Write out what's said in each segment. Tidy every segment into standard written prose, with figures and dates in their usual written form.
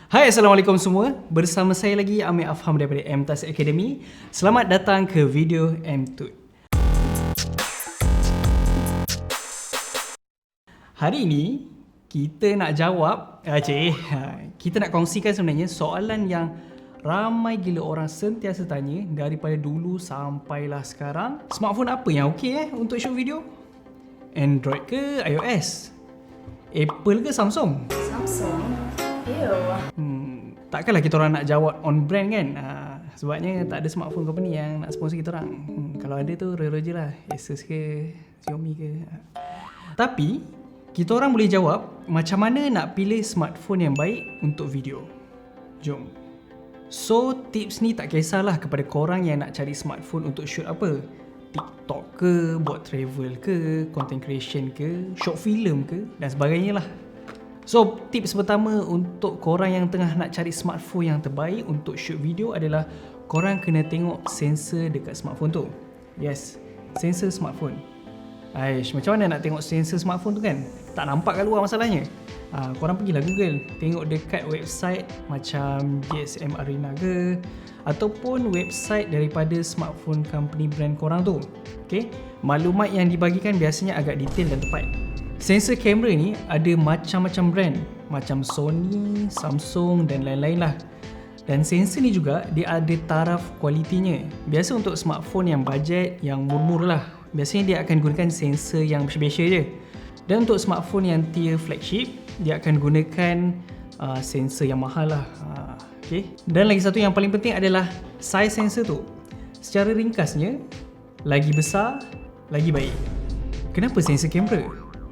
Hai, Assalamualaikum semua. Bersama saya lagi Amir Afham daripada MTAS Academy. Selamat datang ke video MTut. Hari ini kita nak jawab, kita nak kongsikan sebenarnya soalan yang ramai gila orang sentiasa tanya daripada dulu sampailah sekarang. Smartphone apa yang okey untuk shoot video? Android ke iOS? Apple ke Samsung? Samsung? Ew. Takkanlah kita orang nak jawab on brand kan? Sebabnya tak ada smartphone company yang nak sponsor kita orang. Kalau ada tu rero je lah, Asus ke, Xiaomi ke. Tapi kita orang boleh jawab macam mana nak pilih smartphone yang baik untuk video. Jom. So tips ni tak kisahlah kepada korang yang nak cari smartphone untuk shoot apa. TikTok ke, buat travel ke, content creation ke, short film ke dan sebagainya lah. So tips pertama untuk korang yang tengah nak cari smartphone yang terbaik untuk shoot video adalah korang kena tengok sensor dekat smartphone tu. Yes, sensor smartphone. Aish, macam mana nak tengok sensor smartphone tu kan? Tak nampak kat luar masalahnya. Korang pergilah Google, tengok dekat website macam GSM Arena ke ataupun website daripada smartphone company brand korang tu. Okay? Maklumat yang dibagikan biasanya agak detail dan tepat. Sensor kamera ni ada macam-macam brand, macam Sony, Samsung dan lain-lain lah. Dan sensor ni juga dia ada taraf kualitinya. Biasa untuk smartphone yang budget, yang murmur lah, biasanya dia akan gunakan sensor yang biasa je. Dan untuk smartphone yang tier flagship, dia akan gunakan sensor yang mahal lah. Okay. Dan lagi satu yang paling penting adalah size sensor tu. Secara ringkasnya, lagi besar, lagi baik. Kenapa sensor kamera?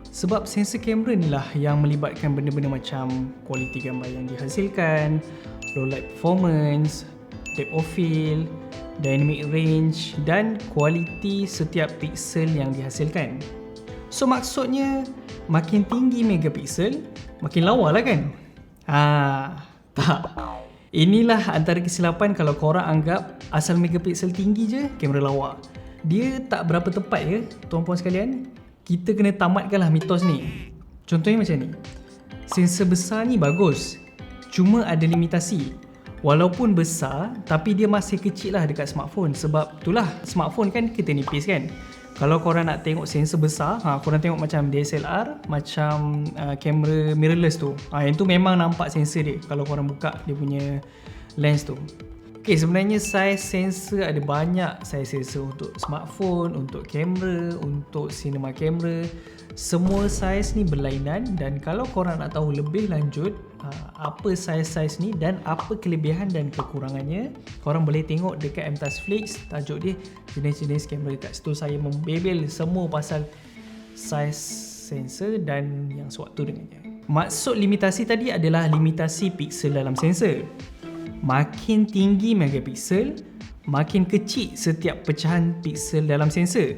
Sebab sensor kamera ni lah yang melibatkan benda-benda macam kualiti gambar yang dihasilkan, low light performance, depth of field, dynamic range dan kualiti setiap pixel yang dihasilkan. So maksudnya makin tinggi megapiksel, makin lawa lah kan? Tak. Inilah antara kesilapan kalau korang anggap asal megapiksel tinggi je, kamera lawa. Dia tak berapa tepat ya, tuan-puan sekalian. Kita kena tamatkanlah mitos ni. Contohnya macam ni. Sensor besar ni bagus, cuma ada limitasi. Walaupun besar, tapi dia masih kecil lah dekat smartphone. Sebab itulah, smartphone kan kita nipis kan. Kalau korang nak tengok sensor besar, korang tengok macam DSLR, macam kamera mirrorless tu. Yang tu memang nampak sensor dia kalau korang buka dia punya lens tu. Okay, sebenarnya size sensor ada banyak size sensor untuk smartphone, untuk kamera, untuk cinema kamera. Semua size ni berlainan dan kalau korang nak tahu lebih lanjut apa size-size ni dan apa kelebihan dan kekurangannya, korang boleh tengok dekat MTAS Flix, tajuk dia jenis-jenis kamera. Kat situ saya membebel semua pasal size sensor dan yang sewaktu dengannya. Maksud limitasi tadi adalah limitasi pixel dalam sensor. Makin tinggi megapiksel, makin kecil setiap pecahan piksel dalam sensor.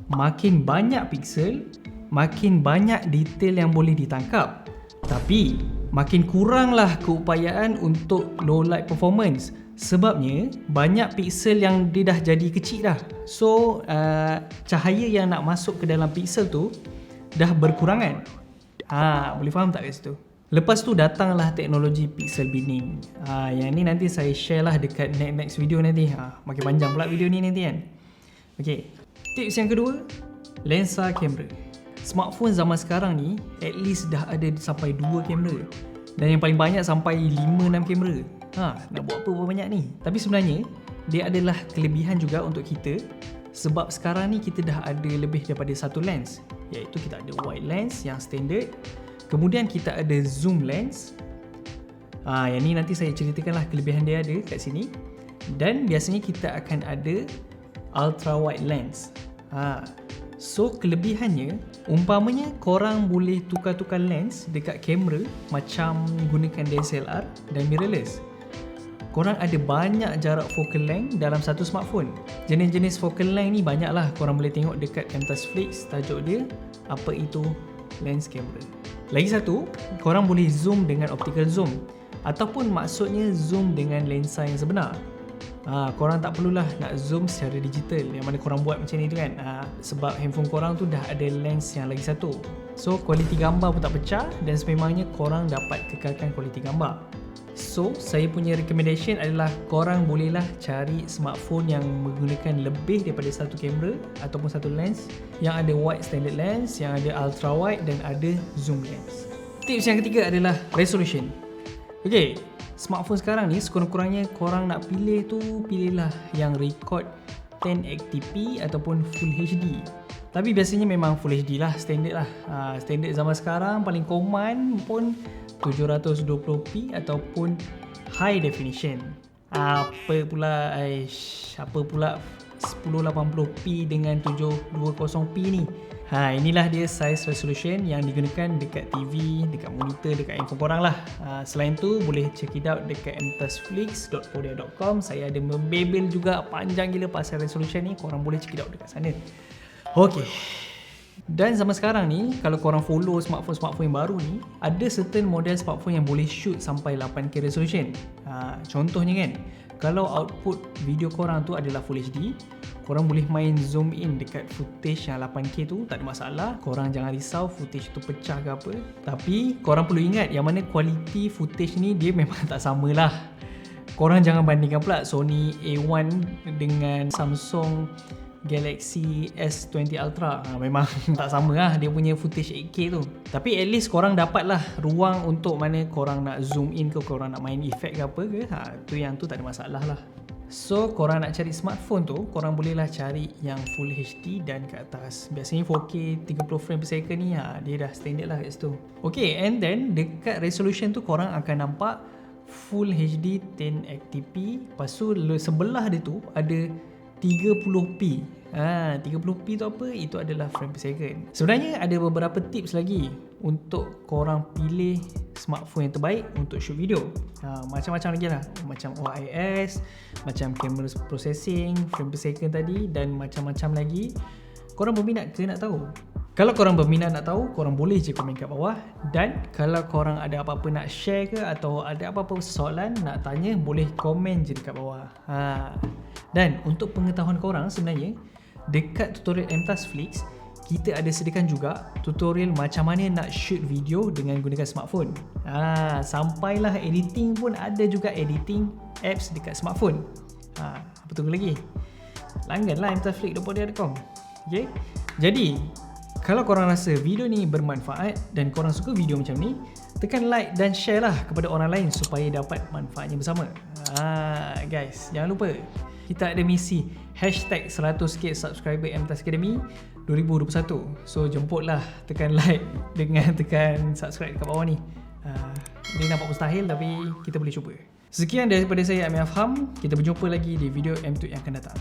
Makin banyak piksel, makin banyak detail yang boleh ditangkap. Tapi, makin kuranglah keupayaan untuk low light performance. Sebabnya, banyak piksel yang dia dah jadi kecil dah. So, cahaya yang nak masuk ke dalam piksel tu dah berkurangan. Boleh faham tak kat situ? Lepas tu datanglah teknologi pixel binning. Yang ni nanti saya share lah dekat next video nanti. Makin panjang pula video ni nanti kan. Okay. Tips yang kedua, lensa kamera. Smartphone zaman sekarang ni at least dah ada sampai 2 kamera. Dan yang paling banyak sampai 5-6 kamera. Nak buat apa banyak ni? Tapi sebenarnya dia adalah kelebihan juga untuk kita. Sebab sekarang ni kita dah ada lebih daripada satu lens. Iaitu kita ada wide lens yang standard. Kemudian kita ada zoom lens. Yang ni nanti saya ceritakanlah kelebihan dia ada kat sini. Dan biasanya kita akan ada ultra wide lens. So kelebihannya, umpamanya korang boleh tukar-tukar lens dekat kamera macam gunakan DSLR dan mirrorless. Korang ada banyak jarak focal length dalam satu smartphone. Jenis-jenis focal length ni banyak lah. Korang boleh tengok dekat MTAS Flix, tajuk dia apa itu lens kamera. Lagi satu, korang boleh zoom dengan optical zoom ataupun maksudnya zoom dengan lensa yang sebenar. Korang tak perlulah nak zoom secara digital yang mana korang buat macam ni tu kan. Sebab handphone korang tu dah ada lens yang lagi satu. So kualiti gambar pun tak pecah dan sememangnya korang dapat kekalkan kualiti gambar. So, saya punya recommendation adalah korang bolehlah cari smartphone yang menggunakan lebih daripada satu kamera ataupun satu lens, yang ada wide standard lens, yang ada ultra wide dan ada zoom lens. Tips yang ketiga adalah resolution. Okay, smartphone sekarang ni sekurang-kurangnya korang nak pilih tu, pilihlah yang record 1080p ataupun Full HD. Tapi biasanya memang Full HD lah, standard lah. Standard zaman sekarang paling common pun 720p ataupun high definition. Apa pula 1080p dengan 720p ni. Inilah dia size resolution yang digunakan dekat TV, dekat monitor, dekat handphone korang lah. Selain tu boleh check it out dekat mtasflix.podia.com. Saya ada membebel juga panjang gila pasal resolution ni, korang boleh check it out dekat sana. Okay. Dan zaman sekarang ni, kalau korang follow smartphone yang baru ni, ada certain model smartphone yang boleh shoot sampai 8K resolution. Contohnya kan, kalau output video korang tu adalah Full HD, korang boleh main zoom in dekat footage yang 8K tu, tak ada masalah. Korang jangan risau footage tu pecah ke apa. Tapi korang perlu ingat yang mana quality footage ni dia memang tak samalah. Korang jangan bandingkan pula Sony A1 dengan Samsung Galaxy S20 Ultra. Memang tak sama lah dia punya footage 8K tu. Tapi at least korang dapat lah ruang untuk mana korang nak zoom in ke, korang nak main effect ke apa ke. Yang tu tak ada masalah lah. So korang nak cari smartphone tu, korang bolehlah cari yang Full HD dan ke atas. Biasanya 4K 30 frame per second ni dia dah standard lah kat situ. Okay, and then dekat resolution tu korang akan nampak Full HD 1080p. Lepas tu sebelah dia tu ada 30p. 30p tu apa? Itu adalah frame per second. Sebenarnya ada beberapa tips lagi untuk korang pilih smartphone yang terbaik untuk shoot video. Macam-macam lagi lah. Macam OIS, macam camera processing, frame per second tadi, dan macam-macam lagi. Korang berminat ke nak tahu? Kalau korang berminat nak tahu, korang boleh je komen kat bawah. Dan kalau korang ada apa-apa nak share ke atau ada apa-apa soalan nak tanya, boleh komen je dekat bawah. Dan untuk pengetahuan korang, sebenarnya dekat tutorial mtasflix kita ada sediakan juga tutorial macam mana nak shoot video dengan gunakan smartphone. Sampailah editing pun ada juga editing apps dekat smartphone. Apa tunggu lagi? Langganlah mtasflix.podia.com. Okay? Jadi kalau korang rasa video ni bermanfaat dan korang suka video macam ni, tekan like dan share lah kepada orang lain supaya dapat manfaatnya bersama. Guys, jangan lupa kita ada misi #100k subscriber MTAS Academy 2021. So jemputlah, tekan like dengan tekan subscribe kat bawah ni. Dia nampak mustahil tapi kita boleh cuba. Sekian daripada saya, Amir Afham. Kita berjumpa lagi di video M2 yang akan datang.